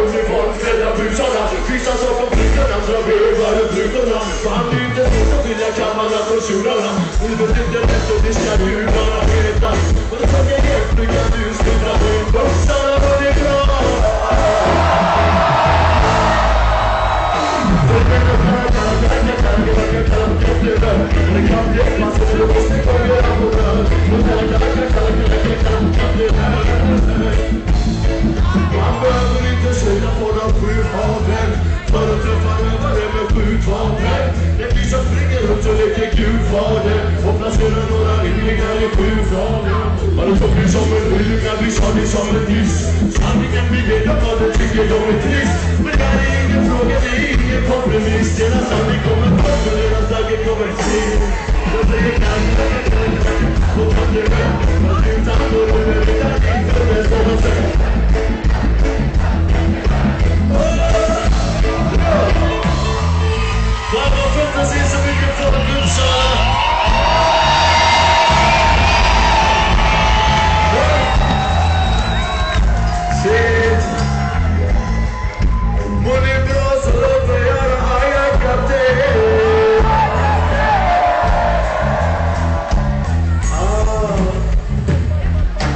uniformsklädda busarna. Vissa som kom flickan, andra bövar och brutorna. Fan, det är inte så som vill jag kammarna från tjurarna. Livet är inte lätt och det ska gudarna veta. Och då kan jag hjälpa att du slutar på en bussarna och det är bra. Man behöver inte säga på de 7 haven för att träffa rövare med 7 vapen. Det finns som springer runt och leker gudfader och placerar några ynglingar i 7 frader. Man är så blir som en ynglinga, vi sa det som en diss. Sanningen blir det vad det tycker de är trist. Men det här är ingen fråga, det är ingen kompromiss. Deras sanning kommer fram och deras dagar kommer till. Jag säger kanske och kan det väl. Man slutar på det med det där inte det som man säger. Varför finns det så mycket folk i Uppsala? Shit. Må det är bra så låt mig göra Aja kapten.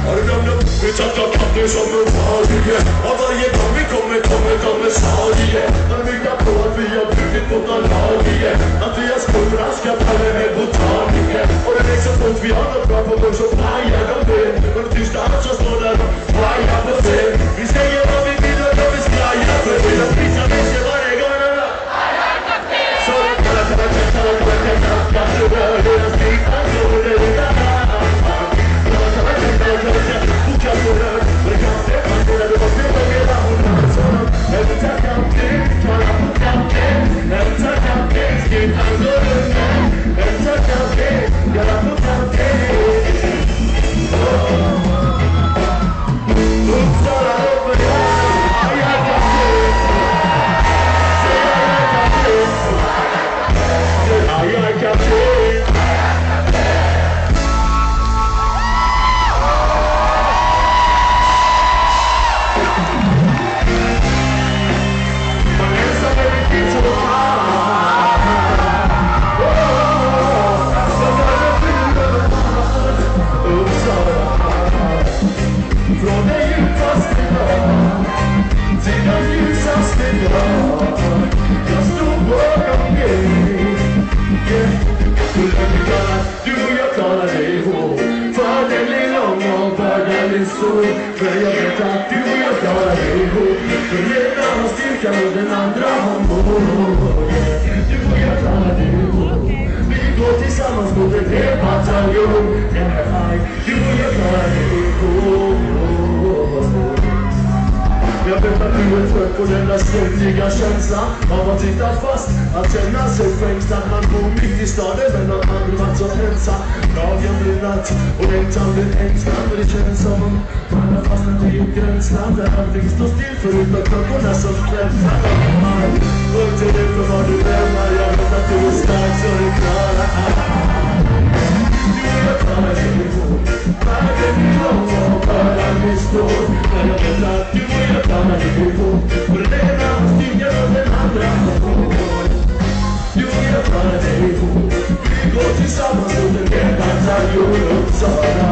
Har du glömt upp? Vi tackar kapten som en farlige. Och varje gång vi kommer sarige. Men vi kan på att vi har brutit mot någon lagie. Att vi har skolraskat alla med botaniker. Och det är så fort vi har något bra på gång så pajar de det. Och det tysta allt som står där och pajar på scen. Vi säger vad vi vill och vad vi skrajar för. Vi har prisa mycket varje gång. Så det kallar du rör deras skiten så det är det där. Boka på rör, och det kan släppa så när du var fler och hela hon har sådant. Även tackar till, kalla på kapten. Även tackar till, skriv han går undan. Även tackar till, kalla på kapten. Uppsala upp och gärna, Aja kapten. Säg Aja kapten. Säg Aja kapten. Från det djupaste dag till den ljusaste dag. Jag stod bakom dig. Du och jag klarar dig ihop. För den är lång och för den är stor. Men jag vet att du och jag klarar dig ihop. För den ena har styrkan och den andra har mod. Du och jag klarar dig ihop. Vi går tillsammans mot en hel bataljon. Du och jag klarar dig ihop. Jag vet att du är trött på den där ständiga känslan av att sitta fast, att känna sig fängslad. Man bor mitt i staden men har aldrig varit så ensam. Dagen blir natt och längtan blir ängslan. För det känns som om man har fastnat i ett gränsland där allting står still förutom klockorna som klämtar. Upp till dig för vad du lämnar. Jag vet att du är stark så du klarar allt. Du och jag klarar dig ihop. Världen är lång och början är stor. Men jag vet att du och jag klarar dig ihop. För den ena stiger och den andra har mod. Du och jag klarar dig ihop. Vi går tillsammans mot en hel bataljon Uppsala.